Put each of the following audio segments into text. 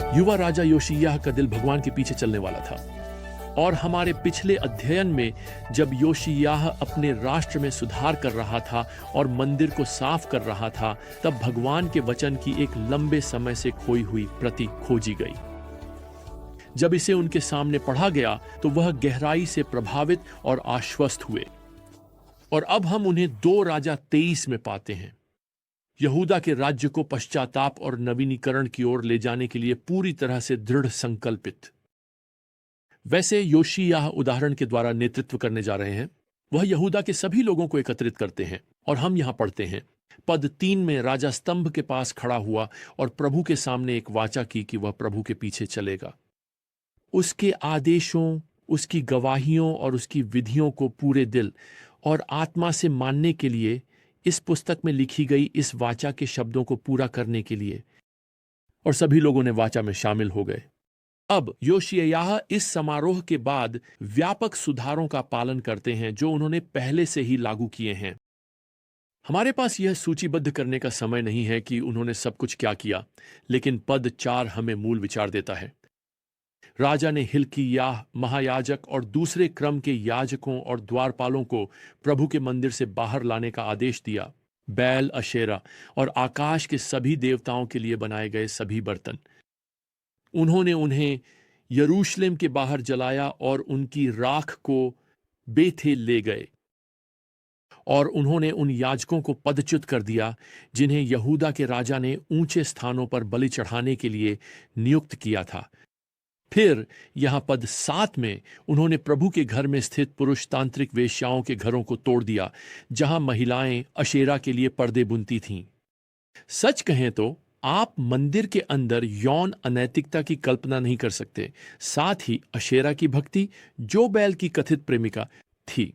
युवा राजा योशिय्याह का दिल भगवान के पीछे चलने वाला था। और हमारे पिछले अध्ययन में जब योशिय्याह अपने राष्ट्र में सुधार कर रहा था और मंदिर को साफ कर रहा था, तब भगवान के वचन की एक लंबे समय से खोई हुई प्रति खोजी गई। जब इसे उनके सामने पढ़ा गया तो वह गहराई से प्रभावित और आश्वस्त हुए। और अब हम उन्हें 2 राजा 23 में पाते हैं, यहूदा के राज्य को पश्चाताप और नवीनीकरण की ओर ले जाने के लिए पूरी तरह से दृढ़ संकल्पित। वैसे योशिय्याह उदाहरण के द्वारा नेतृत्व करने जा रहे हैं। वह यहूदा के सभी लोगों को एकत्रित करते हैं और हम यहां पढ़ते हैं, पद 3 में राजा स्तंभ के पास खड़ा हुआ और प्रभु के सामने एक वाचा की कि वह प्रभु के पीछे चलेगा। उसके आदेशों, उसकी गवाहियों और उसकी विधियों को पूरे दिल और आत्मा से मानने के लिए, इस पुस्तक में लिखी गई इस वाचा के शब्दों को पूरा करने के लिए। और सभी लोगों ने वाचा में शामिल हो गए। अब योशिय्याह इस समारोह के बाद व्यापक सुधारों का पालन करते हैं जो उन्होंने पहले से ही लागू किए हैं। हमारे पास यह सूचीबद्ध करने का समय नहीं है कि उन्होंने सब कुछ क्या किया, लेकिन पद 4 हमें मूल विचार देता है। राजा ने हिल्किय्याह महायाजक और दूसरे क्रम के याजकों और द्वारपालों को प्रभु के मंदिर से बाहर लाने का आदेश दिया। बैल, अशेरा और आकाश के सभी देवताओं के लिए बनाए गए सभी बर्तन। उन्होंने उन्हें यरूशलेम के बाहर जलाया और उनकी राख को बेथेल ले गए। और उन्होंने उन याजकों को पदच्युत कर दिया जिन्हें यहूदा के राजा ने ऊंचे स्थानों पर बलि चढ़ाने के लिए नियुक्त किया था। फिर यहां पद 7 में उन्होंने प्रभु के घर में स्थित पुरुष तांत्रिक वेश्याओं के घरों को तोड़ दिया, जहां महिलाएं अशेरा के लिए पर्दे बुनती थीं। सच कहें तो आप मंदिर के अंदर यौन अनैतिकता की कल्पना नहीं कर सकते, साथ ही अशेरा की भक्ति, जो बैल की कथित प्रेमिका थी।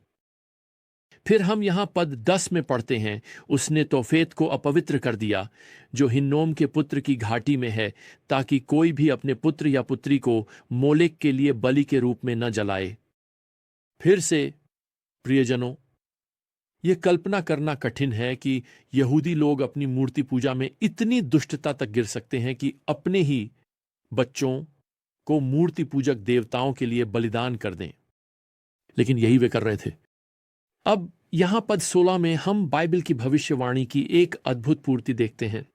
फिर हम यहां पद 10 में पढ़ते हैं, उसने तोफेत को अपवित्र कर दिया जो हिन्नोम के पुत्र की घाटी में है, ताकि कोई भी अपने पुत्र या पुत्री को मोलेक के लिए बलि के रूप में न जलाए। फिर से प्रियजनों, यह कल्पना करना कठिन है कि यहूदी लोग अपनी मूर्ति पूजा में इतनी दुष्टता तक गिर सकते हैं कि अपने ही बच्चों को मूर्ति पूजक देवताओं के लिए बलिदान कर दें, लेकिन यही वे कर रहे थे। अब यहां पद 16 में हम बाइबल की भविष्यवाणी की एक अद्भुत पूर्ति देखते हैं।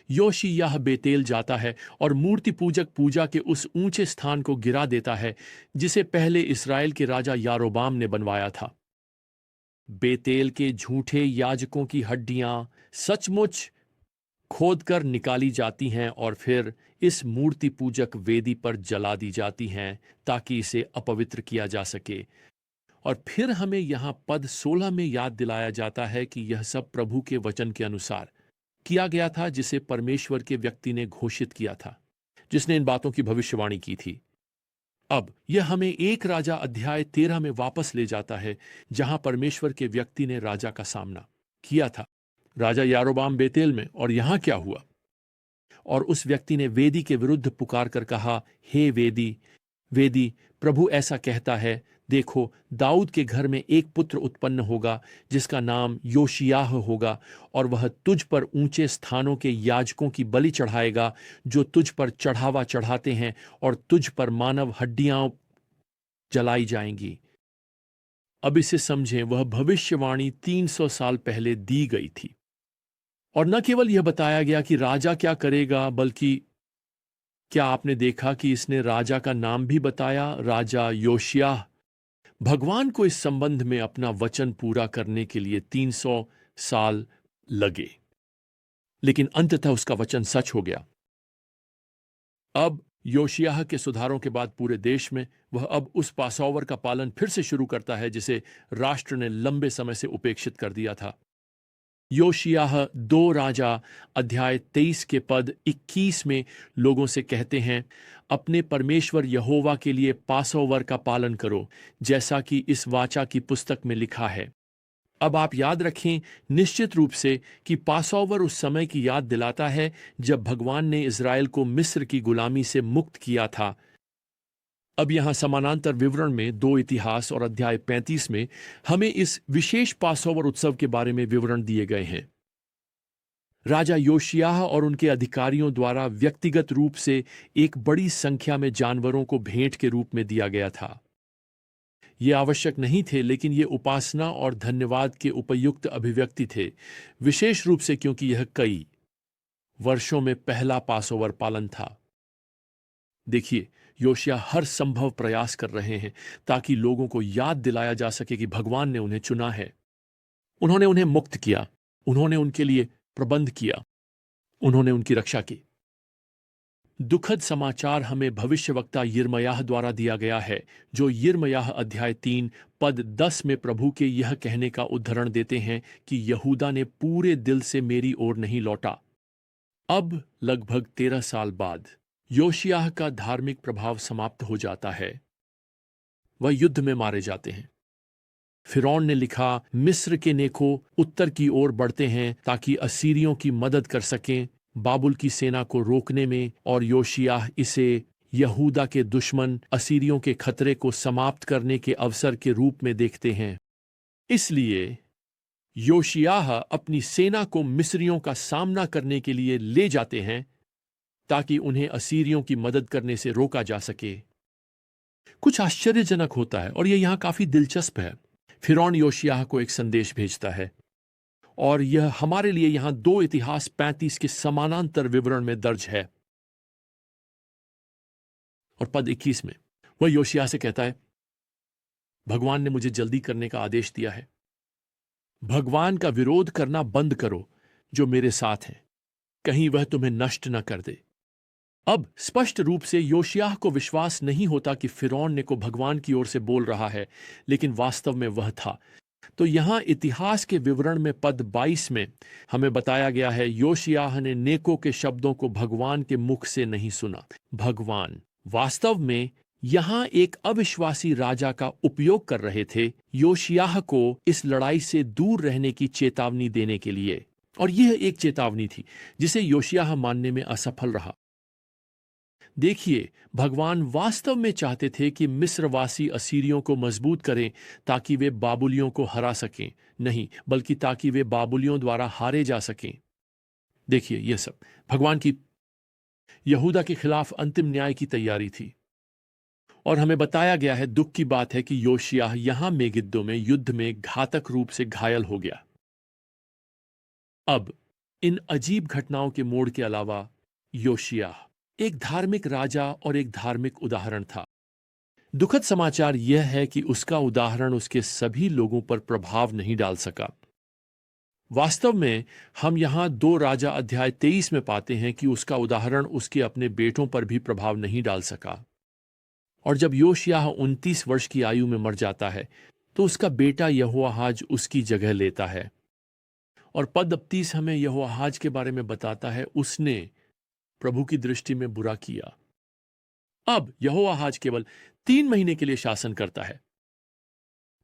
योशिय्याह बेतेल जाता है और मूर्ति पूजक पूजा के उस ऊंचे स्थान को गिरा देता है जिसे पहले इस्राएल के राजा यारोबाम ने बनवाया था। बेतेल के झूठे याजकों की हड्डियां सचमुच खोदकर निकाली जाती हैं और फिर इस मूर्ति पूजक वेदी पर जला दी जाती हैं ताकि इसे अपवित्र किया जा सके। और फिर हमें यहां पद 16 में याद दिलाया जाता है कि यह सब प्रभु के वचन के अनुसार किया गया था, जिसे परमेश्वर के व्यक्ति ने घोषित किया था, जिसने इन बातों की भविष्यवाणी की थी। अब यह हमें 1 राजा अध्याय 13 में वापस ले जाता है, जहां परमेश्वर के व्यक्ति ने राजा का सामना किया था, राजा यारोबाम बेतेल में। और यहां क्या हुआ? और उस व्यक्ति ने वेदी के विरुद्ध पुकार कर कहा, हे वेदी, वेदी, प्रभु ऐसा कहता है, देखो, दाऊद के घर में एक पुत्र उत्पन्न होगा जिसका नाम योशिय्याह होगा, और वह तुझ पर ऊंचे स्थानों के याजकों की बलि चढ़ाएगा जो तुझ पर चढ़ावा चढ़ाते हैं, और तुझ पर मानव हड्डियां जलाई जाएंगी। अब इसे समझें, वह भविष्यवाणी 300 साल पहले दी गई थी। और न केवल यह बताया गया कि राजा क्या करेगा, बल्कि क्या आपने देखा कि इसने राजा का नाम भी बताया, राजा योशिय्याह। भगवान को इस संबंध में अपना वचन पूरा करने के लिए 300 साल लगे, लेकिन अंततः उसका वचन सच हो गया। अब योशिय्याह के सुधारों के बाद पूरे देश में वह अब उस पासओवर का पालन फिर से शुरू करता है जिसे राष्ट्र ने लंबे समय से उपेक्षित कर दिया था। योशिय्याह 2 राजा अध्याय 23 के पद 21 में लोगों से कहते हैं, अपने परमेश्वर यहोवा के लिए पासओवर का पालन करो, जैसा कि इस वाचा की पुस्तक में लिखा है। अब आप याद रखें निश्चित रूप से कि पासओवर उस समय की याद दिलाता है जब भगवान ने इज़राइल को मिस्र की गुलामी से मुक्त किया था। अब यहां समानांतर विवरण में 2 इतिहास और अध्याय 35 में हमें इस विशेष पासओवर उत्सव के बारे में विवरण दिए गए हैं। राजा योशियाह और उनके अधिकारियों द्वारा व्यक्तिगत रूप से एक बड़ी संख्या में जानवरों को भेंट के रूप में दिया गया था। ये आवश्यक नहीं थे, लेकिन ये उपासना और धन्यवाद के उपयुक्त अभिव्यक्ति थे, विशेष रूप से क्योंकि यह कई वर्षों में पहला पासओवर पालन था। देखिए, योशिया हर संभव प्रयास कर रहे हैं ताकि लोगों को याद दिलाया जा सके कि भगवान ने उन्हें चुना है। उन्होंने उन्हें मुक्त किया, उन्होंने उनके लिए प्रबंध किया, उन्होंने उनकी रक्षा की। दुखद समाचार हमें भविष्यवक्ता यिर्मयाह द्वारा दिया गया है, जो यिर्मयाह अध्याय 3 पद 10 में प्रभु के यह कहने का उद्धरण देते हैं कि यहूदा ने पूरे दिल से मेरी ओर नहीं लौटा। अब लगभग 13 साल बाद योशियाह का धार्मिक प्रभाव समाप्त हो जाता है। वह युद्ध में मारे जाते हैं। फिरौन ने लिखा, मिस्र के नेको उत्तर की ओर बढ़ते हैं ताकि असीरियों की मदद कर सकें बाबुल की सेना को रोकने में, और योशियाह इसे यहूदा के दुश्मन असीरियों के खतरे को समाप्त करने के अवसर के रूप में देखते हैं। इसलिए योशियाह अपनी सेना को मिस्रियों का सामना करने के लिए ले जाते हैं ताकि उन्हें असीरियों की मदद करने से रोका जा सके। कुछ आश्चर्यजनक होता है और यह यहां काफी दिलचस्प है। फिरौन योशियाह को एक संदेश भेजता है और यह हमारे लिए यहां 2 इतिहास 35 के समानांतर विवरण में दर्ज है। और पद 21 में वह योशियाह से कहता है, भगवान ने मुझे जल्दी करने का आदेश दिया है। भगवान का विरोध करना बंद करो जो मेरे साथ हैं, कहीं वह तुम्हें नष्ट न कर दे। अब स्पष्ट रूप से योशियाह को विश्वास नहीं होता कि फिरौन ने को भगवान की ओर से बोल रहा है, लेकिन वास्तव में वह था। तो यहां इतिहास के विवरण में पद 22 में हमें बताया गया है, योशियाह ने नेको के शब्दों को भगवान के मुख से नहीं सुना। भगवान वास्तव में यहां एक अविश्वासी राजा का उपयोग कर रहे थे योशियाह को इस लड़ाई से दूर रहने की चेतावनी देने के लिए, और यह एक चेतावनी थी जिसे योशियाह मानने में असफल रहा। देखिए, भगवान वास्तव में चाहते थे कि मिस्रवासी असीरियों को मजबूत करें ताकि वे बाबुलियों को हरा सकें, नहीं बल्कि ताकि वे बाबुलियों द्वारा हारे जा सकें। देखिए, यह सब भगवान की यहूदा के खिलाफ अंतिम न्याय की तैयारी थी। और हमें बताया गया है, दुख की बात है कि योशियाह यहां मेगिद्दो में युद्ध में घातक रूप से घायल हो गया। अब इन अजीब घटनाओं के मोड़ के अलावा योशियाह एक धार्मिक राजा और एक धार्मिक उदाहरण था। दुखद समाचार यह है कि उसका उदाहरण उसके सभी लोगों पर प्रभाव नहीं डाल सका। वास्तव में हम यहां 2 राजा अध्याय 23 में पाते हैं कि उसका उदाहरण उसके अपने बेटों पर भी प्रभाव नहीं डाल सका। और जब योशियाह 29 वर्ष की आयु में मर जाता है तो उसका बेटा यहोआहाज उसकी जगह लेता है। और पद 30 हमें यहोआहाज के बारे में बताता है, उसने प्रभु की दृष्टि में बुरा किया। अब यहोआहाज केवल 3 महीने के लिए शासन करता है।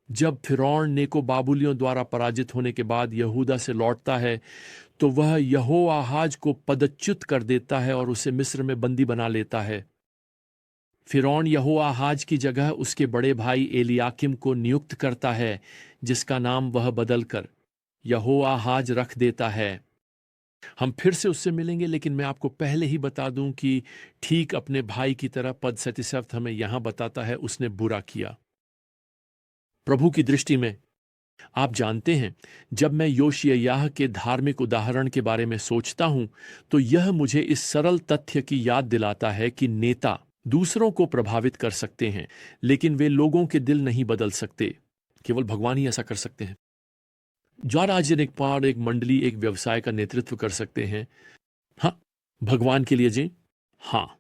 जब फिरौन नेको बाबुलियों द्वारा पराजित होने के बाद यहूदा से लौटता है तो वह यहोआहाज को पदच्युत कर देता है और उसे मिस्र में बंदी बना लेता है। फिरौन यहोआहाज की जगह उसके बड़े भाई एलियाकिम को नियुक्त करता है, जिसका नाम वह बदलकर यहोआहाज रख देता है। हम फिर से उससे मिलेंगे, लेकिन मैं आपको पहले ही बता दूं कि ठीक अपने भाई की तरह पद 37 हमें यहां बताता है, उसने बुरा किया प्रभु की दृष्टि में। आप जानते हैं, जब मैं योशिय्याह के धार्मिक उदाहरण के बारे में सोचता हूं तो यह मुझे इस सरल तथ्य की याद दिलाता है कि नेता दूसरों को प्रभावित कर सकते हैं, लेकिन वे लोगों के दिल नहीं बदल सकते। केवल भगवान ही ऐसा कर सकते हैं। जो राजनीतिक पार्टी, एक मंडली, एक व्यवसाय का नेतृत्व कर सकते हैं, हाँ, भगवान के लिए जी, हाँ,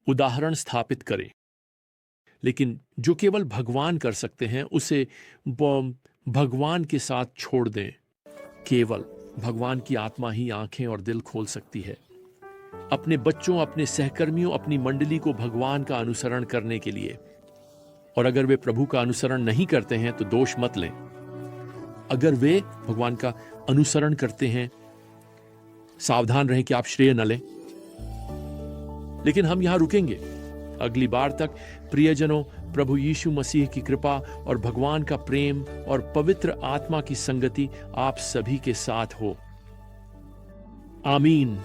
उदाहरण स्थापित करें। लेकिन जो केवल भगवान कर सकते हैं उसे भगवान के साथ छोड़ दें। केवल भगवान की आत्मा ही आंखें और दिल खोल सकती है अपने बच्चों, अपने सहकर्मियों, अपनी मंडली को भगवान का अनुसरण करने के लिए। और अगर वे प्रभु का अनुसरण नहीं करते हैं तो दोष मत लें। अगर वे भगवान का अनुसरण करते हैं, सावधान रहें कि आप श्रेय न लें। लेकिन हम यहां रुकेंगे। अगली बार तक प्रियजनों, प्रभु यीशु मसीह की कृपा और भगवान का प्रेम और पवित्र आत्मा की संगति आप सभी के साथ हो। आमीन।